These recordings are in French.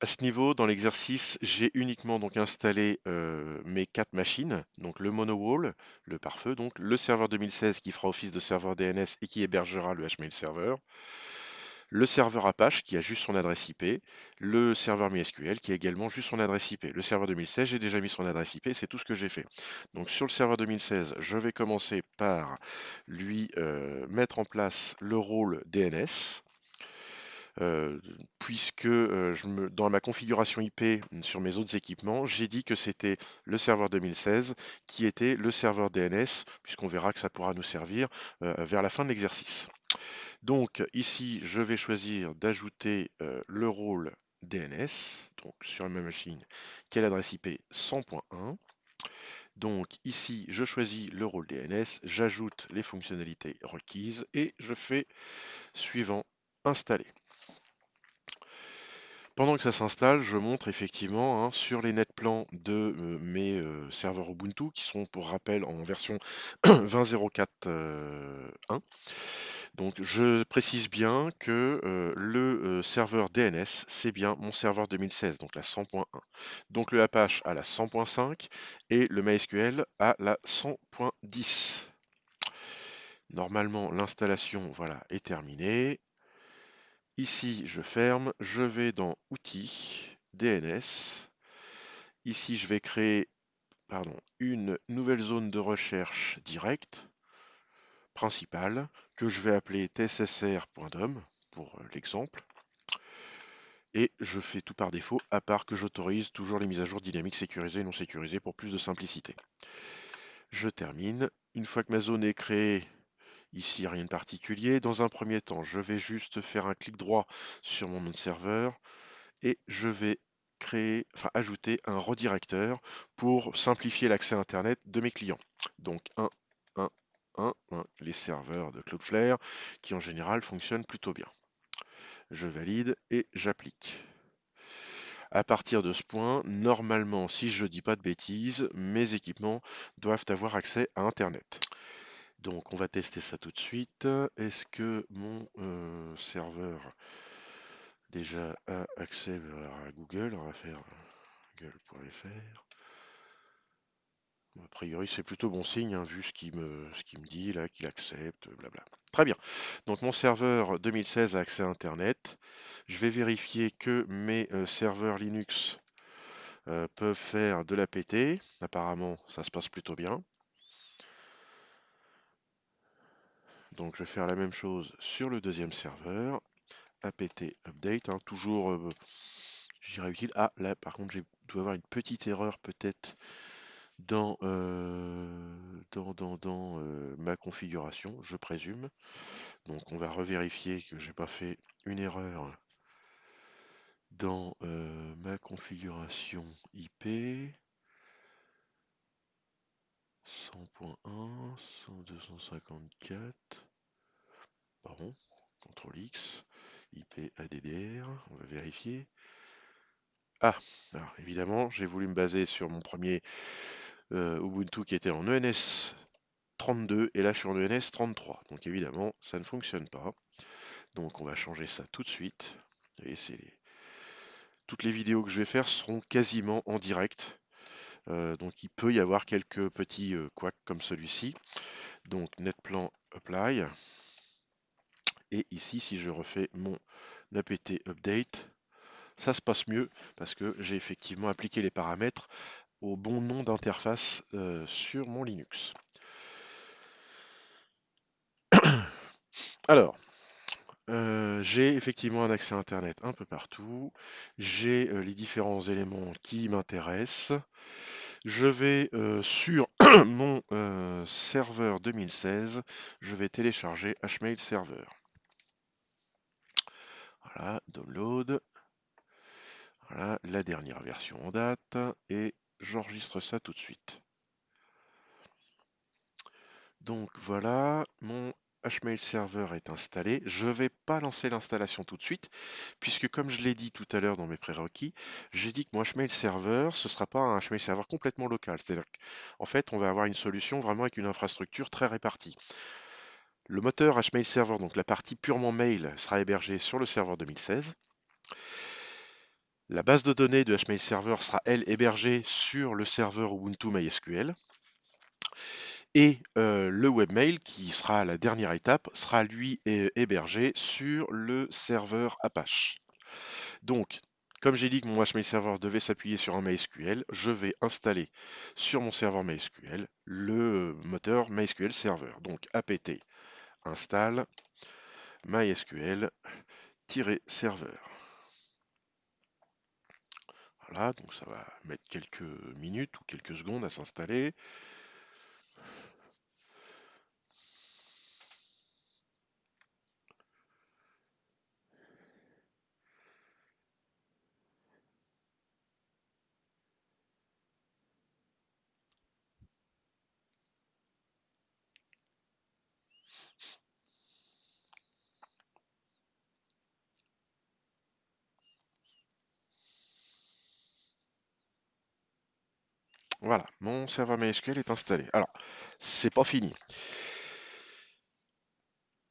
À ce niveau, dans l'exercice, j'ai uniquement donc installé mes 4 machines, donc le MonoWall, le pare-feu, donc le serveur 2016 qui fera office de serveur DNS et qui hébergera le HMail server, le serveur Apache qui a juste son adresse IP, le serveur MySQL qui a également juste son adresse IP. Le serveur 2016, j'ai déjà mis son adresse IP, c'est tout ce que j'ai fait. Donc sur le serveur 2016, je vais commencer par lui mettre en place le rôle DNS. euh, puisque dans ma configuration IP sur mes autres équipements, j'ai dit que c'était le serveur 2016 qui était le serveur DNS, puisqu'on verra que ça pourra nous servir vers la fin de l'exercice. Donc ici, je vais choisir d'ajouter le rôle DNS, donc sur ma machine, qui est l'adresse IP 100.1. Donc ici, je choisis le rôle DNS, j'ajoute les fonctionnalités requises et je fais suivant installer. Pendant que ça s'installe, je montre effectivement sur les net plans de mes serveurs Ubuntu qui sont pour rappel en version 20.04.1. Donc je précise bien que le serveur DNS, c'est bien mon serveur 2016, donc la 100.1. Donc le Apache à la 100.5 et le MySQL à la 100.10. Normalement, l'installation voilà, est terminée. Ici, je ferme, je vais dans Outils, DNS. Ici, je vais créer une nouvelle zone de recherche directe, principale, que je vais appeler tssr.dom pour l'exemple. Et je fais tout par défaut, à part que j'autorise toujours les mises à jour dynamiques sécurisées et non sécurisées pour plus de simplicité. Je termine. Une fois que ma zone est créée, ici rien de particulier. Dans un premier temps, je vais juste faire un clic droit sur mon nom de serveur et je vais ajouter un redirecteur pour simplifier l'accès Internet de mes clients. Donc 1, les serveurs de Cloudflare qui en général fonctionnent plutôt bien. Je valide et j'applique. À partir de ce point, normalement, si je ne dis pas de bêtises, mes équipements doivent avoir accès à Internet. Donc on va tester ça tout de suite. Est-ce que mon serveur déjà a accès à Google? On va faire google.fr. A priori, c'est plutôt bon signe, vu ce qu'il me dit là, qu'il accepte, blabla. Très bien. Donc mon serveur 2016 a accès à Internet. Je vais vérifier que mes serveurs Linux peuvent faire de l'APT. Apparemment, ça se passe plutôt bien. Donc je vais faire la même chose sur le deuxième serveur. apt update, toujours, je dirais utile. Ah, là, par contre, je dois avoir une petite erreur peut-être dans ma configuration, je présume. Donc on va revérifier que j'ai pas fait une erreur dans ma configuration IP. 100.1, 100.254. Pardon, CTRL X, IP ADDR, on va vérifier. Ah, alors évidemment, j'ai voulu me baser sur mon premier Ubuntu qui était en ENS 32 et là je suis en ENS 33. Donc évidemment, ça ne fonctionne pas. Donc on va changer ça tout de suite. Et toutes les vidéos que je vais faire seront quasiment en direct. Donc il peut y avoir quelques petits couacs comme celui-ci. Donc netplan apply. Et ici, si je refais mon apt update, ça se passe mieux parce que j'ai effectivement appliqué les paramètres au bon nom d'interface sur mon Linux. Alors, j'ai effectivement un accès Internet un peu partout. J'ai les différents éléments qui m'intéressent. Je vais sur mon serveur 2016, je vais télécharger HMail Server. Voilà, download. Voilà, la dernière version en date. Et j'enregistre ça tout de suite. Donc voilà, mon HMail Server est installé. Je ne vais pas lancer l'installation tout de suite, puisque comme je l'ai dit tout à l'heure dans mes prérequis, j'ai dit que mon HMail Server, ce ne sera pas un HMail Server complètement local. C'est-à-dire qu'en fait, on va avoir une solution vraiment avec une infrastructure très répartie. Le moteur HMail Server, donc la partie purement mail, sera hébergée sur le serveur 2016. La base de données de HMail Server sera, elle, hébergée sur le serveur Ubuntu MySQL. Et le webmail, qui sera la dernière étape, sera lui hébergé sur le serveur Apache. Donc, comme j'ai dit que mon HMail Server devait s'appuyer sur un MySQL, je vais installer sur mon serveur MySQL le moteur MySQL Server. Donc apt install MySQL-serveur. Voilà, donc ça va mettre quelques minutes ou quelques secondes à s'installer. Voilà, mon serveur MySQL est installé. Alors, c'est pas fini.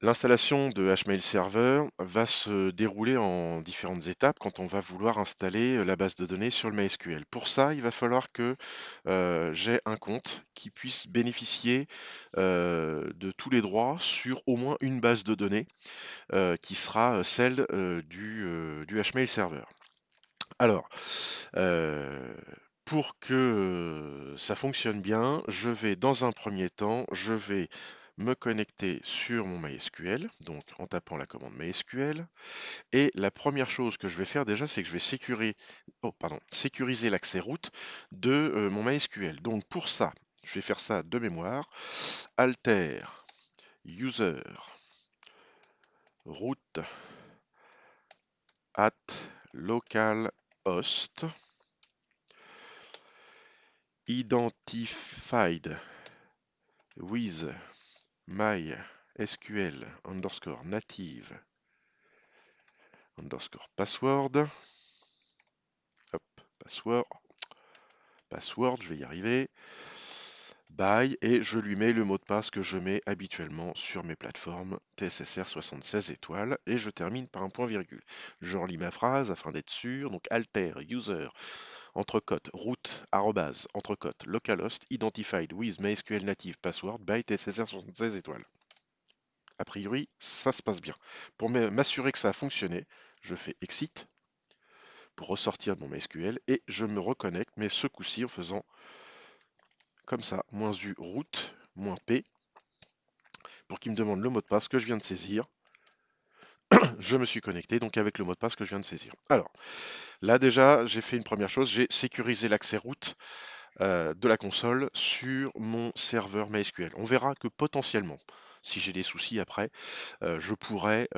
L'installation de HMail Server va se dérouler en différentes étapes quand on va vouloir installer la base de données sur le MySQL. Pour ça, il va falloir que j'ai un compte qui puisse bénéficier de tous les droits sur au moins une base de données qui sera celle du HMail Server. Alors, euh, pour que ça fonctionne bien, je vais dans un premier temps, je vais me connecter sur mon MySQL, donc en tapant la commande MySQL. Et la première chose que je vais faire déjà, c'est que je vais sécuriser l'accès route de mon MySQL. Donc pour ça, je vais faire ça de mémoire. Alter user root at localhost identified with MySQL underscore native underscore password. Hop, password, je vais y arriver. By, et je lui mets le mot de passe que je mets habituellement sur mes plateformes TSSR 76 étoiles, et je termine par un point virgule. Je relis ma phrase afin d'être sûr. Donc alter user entrecote root arrobase entrecote localhost identified with MySQL native password by TSSR 76 étoiles. A priori, ça se passe bien. Pour m'assurer que ça a fonctionné, je fais exit pour ressortir de mon MySQL et je me reconnecte, mais ce coup-ci en faisant comme ça, -u root, -p, pour qu'il me demande le mot de passe que je viens de saisir. Je me suis connecté donc avec le mot de passe que je viens de saisir. Alors, là déjà, j'ai fait une première chose, j'ai sécurisé l'accès route de la console sur mon serveur MySQL. On verra que potentiellement, si j'ai des soucis après, je pourrais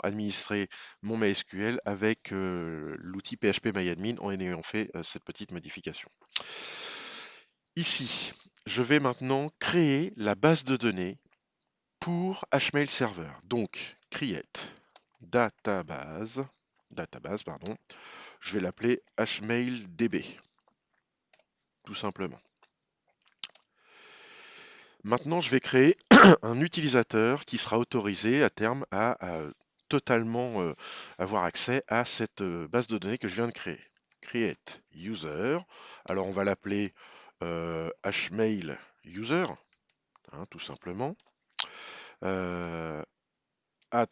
administrer mon MySQL avec l'outil PHP-MyAdmin en ayant fait cette petite modification. Ici, je vais maintenant créer la base de données pour HMail Server. Donc, create database, pardon, je vais l'appeler HMailDB, tout simplement. Maintenant, je vais créer un utilisateur qui sera autorisé à terme à totalement avoir accès à cette base de données que je viens de créer. Create user. Alors, on va l'appeler HMail user, hein, tout simplement. At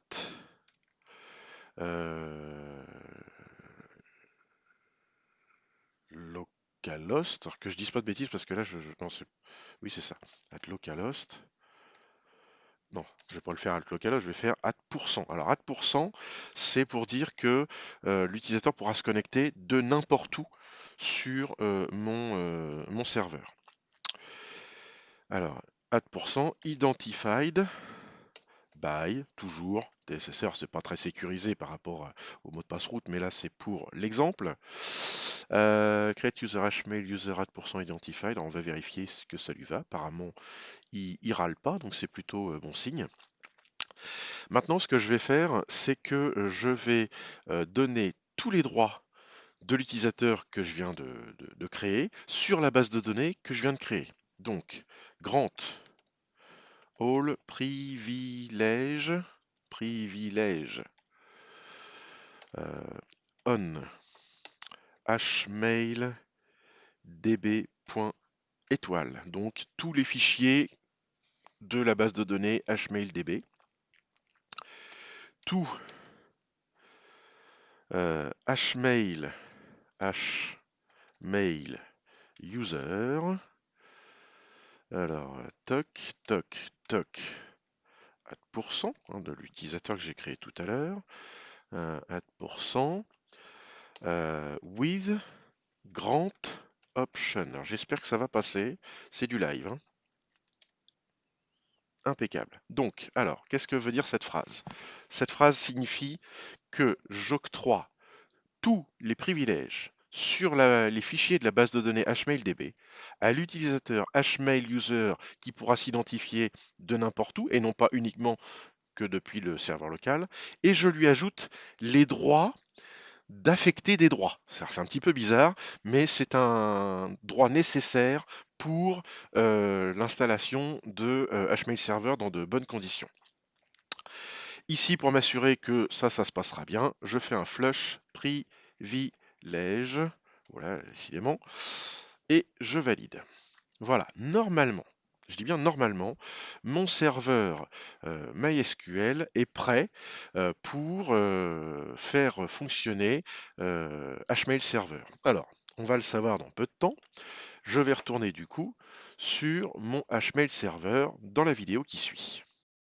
localhost, alors que je dise pas de bêtises parce que là je pense, oui c'est ça, at localhost. Non, je vais pas le faire at localhost, je vais faire at %. Alors at %, c'est pour dire que l'utilisateur pourra se connecter de n'importe où sur mon serveur. Alors at % identified by, toujours, TSSR, c'est pas très sécurisé par rapport au mot de passe route, mais là c'est pour l'exemple. Create user hmail user at %identified. Alors on va vérifier ce que ça lui va. Apparemment, il râle pas, donc c'est plutôt bon signe. Maintenant, ce que je vais faire, c'est que je vais donner tous les droits de l'utilisateur que je viens de créer sur la base de données que je viens de créer. Donc, grant all privilège, on hmaildb.étoile, donc tous les fichiers de la base de données hmaildb, tout hmail user, alors toc toc toc @ de l'utilisateur que j'ai créé tout à l'heure, with grant option. Alors j'espère que ça va passer, c'est du live, hein. Impeccable. Donc, alors, qu'est-ce que veut dire cette phrase? Cette phrase signifie que j'octroie tous les privilèges sur les fichiers de la base de données hmaildb à l'utilisateur hmailuser qui pourra s'identifier de n'importe où et non pas uniquement que depuis le serveur local, et je lui ajoute les droits d'affecter des droits. C'est un petit peu bizarre, mais c'est un droit nécessaire pour l'installation de HMail Server dans de bonnes conditions. Ici, pour m'assurer que ça se passera bien, je fais un flush privilège, voilà, décidément, et je valide. Voilà, normalement, je dis bien normalement, mon serveur MySQL est prêt pour faire fonctionner HMail Server. Alors, on va le savoir dans peu de temps. Je vais retourner du coup sur mon HMail Server dans la vidéo qui suit.